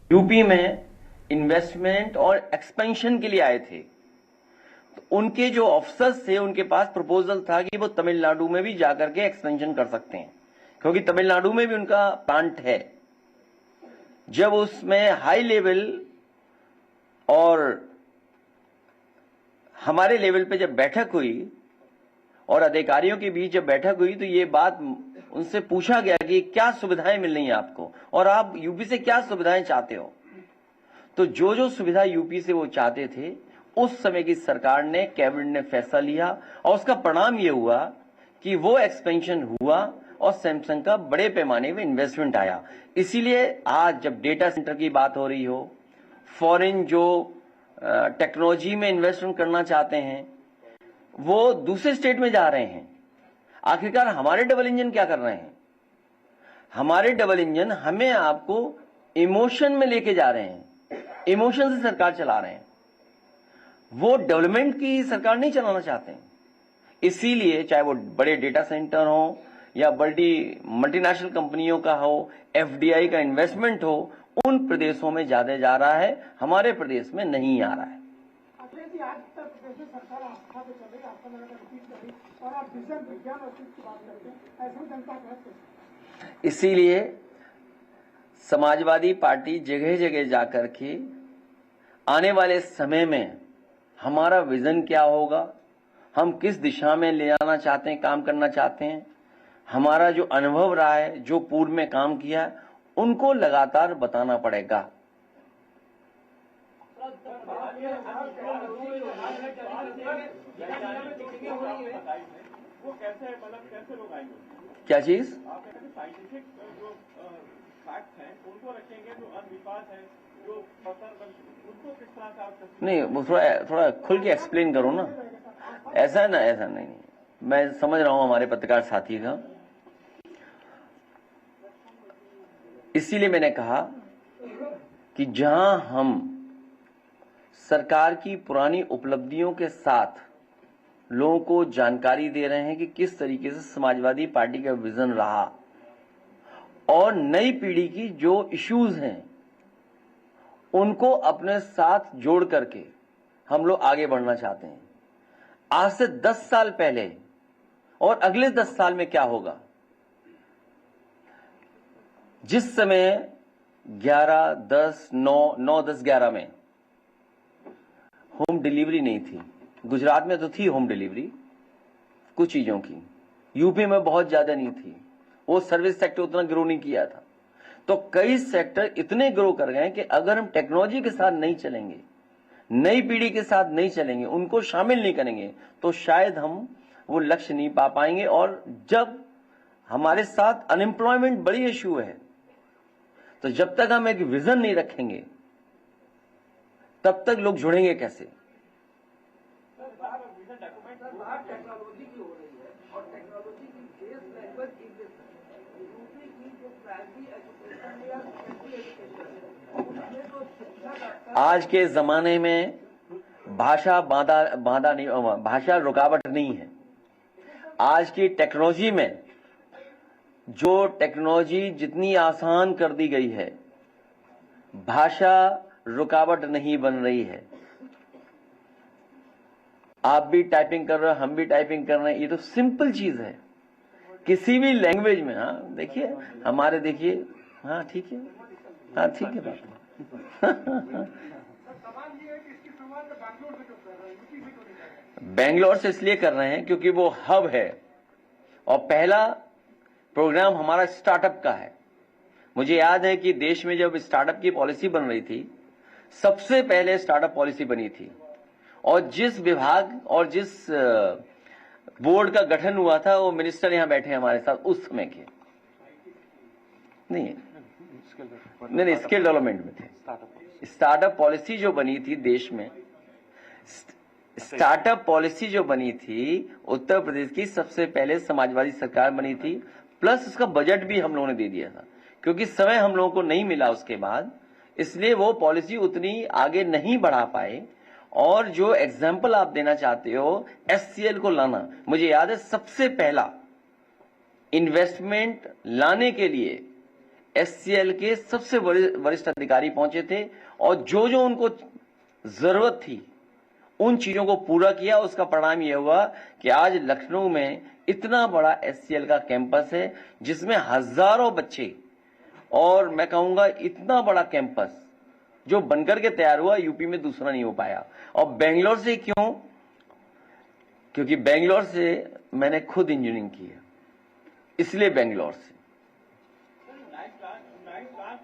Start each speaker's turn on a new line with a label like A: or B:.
A: UP में investment और expansion के लिए आए थे, तो उनके जो ऑफिसर्स थे उनके पास प्रपोजल था कि वो तमिलनाडु में भी जाकर के एक्सपेंशन कर सकते हैं, क्योंकि तमिलनाडु में भी उनका प्लांट है। जब उसमें हाई लेवल और हमारे लेवल पे जब बैठक हुई और अधिकारियों के बीच जब बैठक हुई, तो ये बात उनसे पूछा गया कि क्या सुविधाएं मिल रही हैं आपको और आप यूपी से क्या सुविधाएं चाहते हो। तो जो जो सुविधा यूपी से वो चाहते थे, उस समय की सरकार ने, कैबिनेट ने फैसला लिया और उसका परिणाम ये हुआ कि वो एक्सपेंशन हुआ और सैमसंग का बड़े पैमाने में इन्वेस्टमेंट आया। इसीलिए आज जब डेटा सेंटर की बात हो रही हो, फॉरेन जो टेक्नोलॉजी में इन्वेस्टमेंट करना चाहते हैं वो दूसरे स्टेट में जा रहे हैं। आखिरकार हमारे डबल इंजन क्या कर रहे हैं? हमारे डबल इंजन हमें आपको इमोशन में लेके जा रहे हैं, इमोशन से सरकार चला रहे हैं। वो डेवलपमेंट की सरकार नहीं चलाना चाहते हैं। इसीलिए चाहे वो बड़े डेटा सेंटर हो या बड़ी मल्टीनेशनल कंपनियों का हो, एफडीआई का इन्वेस्टमेंट हो, उन प्रदेशों में ज्यादा जा रहा है, हमारे प्रदेश में नहीं आ रहा है। इसीलिए समाजवादी पार्टी जगह जगह जाकर के आने वाले समय में हमारा विजन क्या होगा, हम किस दिशा में ले जाना चाहते हैं, काम करना चाहते हैं, हमारा जो अनुभव रहा है, जो पूर्व में काम किया है, उनको लगातार बताना पड़ेगा। क्या चीज? नहीं, वो थोड़ा खुल के एक्सप्लेन करो ना। ऐसा है ना, ऐसा नहीं, मैं समझ रहा हूं हमारे पत्रकार साथी का। इसीलिए मैंने कहा कि जहां हम सरकार की पुरानी उपलब्धियों के साथ लोगों को जानकारी दे रहे हैं कि किस तरीके से समाजवादी पार्टी का विजन रहा और नई पीढ़ी की जो इश्यूज हैं उनको अपने साथ जोड़ करके हम लोग आगे बढ़ना चाहते हैं। आज से 10 साल पहले और अगले 10 साल में क्या होगा? जिस समय 11, 10, 9, 10, 11 में होम डिलीवरी नहीं थी, गुजरात में तो थी होम डिलीवरी कुछ चीजों की, यूपी में बहुत ज्यादा नहीं थी, वो सर्विस सेक्टर उतना ग्रो नहीं किया था। तो कई सेक्टर इतने ग्रो कर गए कि अगर हम टेक्नोलॉजी के साथ नहीं चलेंगे, नई पीढ़ी के साथ नहीं चलेंगे, उनको शामिल नहीं करेंगे, तो शायद हम वो लक्ष्य नहीं पा पाएंगे। और जब हमारे साथ अनएम्प्लॉयमेंट बड़ी इश्यू है, तो जब तक हम एक विजन नहीं रखेंगे तब तक लोग जुड़ेंगे कैसे? आज के जमाने में भाषा बाधा नहीं, भाषा रुकावट नहीं है। आज की टेक्नोलॉजी में जो टेक्नोलॉजी जितनी आसान कर दी गई है, भाषा रुकावट नहीं बन रही है। आप भी टाइपिंग कर रहे हो, हम भी टाइपिंग कर रहे हैं, ये तो सिंपल चीज है किसी भी लैंग्वेज में। हाँ देखिए, हमारे देखिए, हाँ ठीक है, हाँ ठीक है बात। बेंगलोर से इसलिए कर रहे हैं क्योंकि वो हब है और पहला प्रोग्राम हमारा स्टार्टअप का है। मुझे याद है कि देश में जब स्टार्टअप की पॉलिसी बन रही थी, सबसे पहले स्टार्टअप पॉलिसी बनी थी और जिस विभाग और जिस बोर्ड का गठन हुआ था, वो मिनिस्टर यहां बैठे हैं हमारे साथ उस समय के। नहीं, स्किल डेवलपमेंट में थे। स्टार्टअप पॉलिसी जो बनी थी देश में, स्टार्टअप पॉलिसी जो बनी थी उत्तर प्रदेश की, सबसे पहले समाजवादी सरकार बनी थी, प्लस उसका बजट भी हम लोगों ने दे दिया था, क्योंकि समय हम लोगों को नहीं मिला उसके बाद, इसलिए वो पॉलिसी उतनी आगे नहीं बढ़ा पाए। और जो एग्जाम्पल आप देना चाहते हो एचसीएल को लाना, मुझे याद है सबसे पहला इन्वेस्टमेंट लाने के लिए एचसीएल के सबसे वरिष्ठ अधिकारी पहुंचे थे और जो जो उनको जरूरत थी उन चीजों को पूरा किया। उसका परिणाम यह हुआ कि आज लखनऊ में इतना बड़ा एचसीएल का कैंपस है जिसमें हजारों बच्चे, और मैं कहूंगा इतना बड़ा कैंपस जो बनकर के तैयार हुआ यूपी में दूसरा नहीं हो पाया। और बेंगलोर से क्यों? क्योंकि बेंगलोर से मैंने खुद इंजीनियरिंग की है, इसलिए बेंगलोर से।